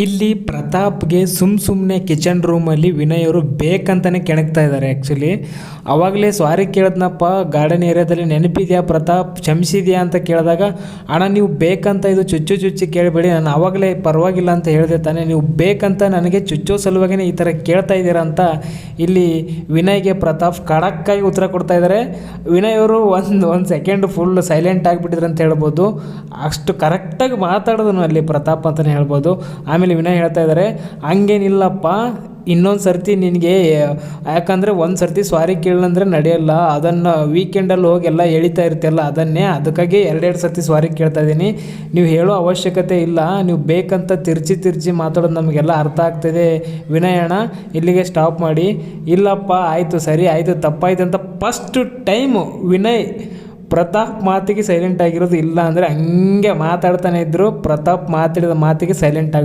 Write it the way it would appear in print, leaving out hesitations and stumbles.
ಇಲ್ಲಿ ಪ್ರತಾಪ್ಗೆ ಸುಮ್ಮನೆ ಕಿಚನ್ ರೂಮಲ್ಲಿ ವಿನಯ್ ಅವರು ಬೇಕಂತಲೇ ಕೆಣಕ್ತಾ ಇದ್ದಾರೆ. ಆ್ಯಕ್ಚುಲಿ ಆವಾಗಲೇ ಸಾರಿ ಕೇಳಿದ್ನಪ್ಪ, ಗಾರ್ಡನ್ ಏರಿಯಾದಲ್ಲಿ ನೆನಪಿದೆಯಾ ಪ್ರತಾಪ್, ಕ್ಷಮಿಸಿದ್ಯಾ ಅಂತ ಕೇಳಿದಾಗ, ಅಣ್ಣ ನೀವು ಬೇಕಂತ ಇದು ಚುಚ್ಚಿ ಕೇಳಬೇಡಿ, ನಾನು ಆವಾಗಲೇ ಪರವಾಗಿಲ್ಲ ಅಂತ ಹೇಳಿದೆ ತಾನೇ, ನೀವು ಬೇಕಂತ ನನಗೆ ಚುಚ್ಚೋ ಸಲುವಾಗಿಯೇ ಈ ಥರ ಕೇಳ್ತಾ ಇದ್ದೀರಾ ಅಂತ ಇಲ್ಲಿ ವಿನಯ್ಗೆ ಪ್ರತಾಪ್ ಖಡಕ್ಕಾಗಿ ಉತ್ತರ ಕೊಡ್ತಾ ಇದ್ದಾರೆ. ವಿನಯ್ ಅವರು ಒಂದು ಸೆಕೆಂಡ್ ಫುಲ್ ಸೈಲೆಂಟ್ ಆಗಿಬಿಟ್ಟಿದ್ರು ಅಂತ ಹೇಳ್ಬೋದು. ಅಷ್ಟು ಕರೆಕ್ಟಾಗಿ ಮಾತಾಡೋದನ್ನು ಅಲ್ಲಿ ಪ್ರತಾಪ್ ಅಂತಲೇ ಹೇಳ್ಬೋದು. ಆಮೇಲೆ ವಿನಯ್ ಹೇಳ್ತಾ ಇದ್ದಾರೆ, ಹಂಗೇನಿಲ್ಲಪ್ಪ, ಇನ್ನೊಂದು ಸರ್ತಿ ನಿನಗೆ, ಯಾಕಂದರೆ ಒಂದು ಸರ್ತಿ ಸಾರಿ ಕೇಳಂದ್ರೆ ನಡೆಯಲ್ಲ, ಅದನ್ನು ವೀಕೆಂಡಲ್ಲಿ ಹೋಗಿ ಎಲ್ಲ ಎಳಿತಾ ಇರ್ತೀಯಲ್ಲ ಅದನ್ನೇ, ಅದಕ್ಕಾಗಿ ಎರಡೆರಡು ಸರ್ತಿ ಸಾರಿ ಕೇಳ್ತಾ ಇದ್ದೀನಿ, ನೀವು ಹೇಳೋ ಅವಶ್ಯಕತೆ ಇಲ್ಲ, ನೀವು ಬೇಕಂತ ತಿರ್ಚಿ ಮಾತಾಡೋದು ನಮಗೆಲ್ಲ ಅರ್ಥ ಆಗ್ತಿದೆ ವಿನಯ್ ಅಣ್ಣ, ಇಲ್ಲಿಗೆ ಸ್ಟಾಪ್ ಮಾಡಿ. ಇಲ್ಲಪ್ಪ ಆಯಿತು, ಸರಿ ಆಯಿತು, ತಪ್ಪಾಯ್ತು ಅಂತ ಫಸ್ಟ್ ಟೈಮು ವಿನಯ್ ಪ್ರತಾಪ್ ಮಾತಿಗೆ ಸೈಲೆಂಟ್ ಆಗಿರೋದು. ಇಲ್ಲ ಅಂದರೆ ಹಂಗೆ ಮಾತಾಡ್ತಾನೆ ಇದ್ದರು, ಪ್ರತಾಪ್ ಮಾತಾಡಿದ ಮಾತಿಗೆ ಸೈಲೆಂಟ್ ಆಗಿ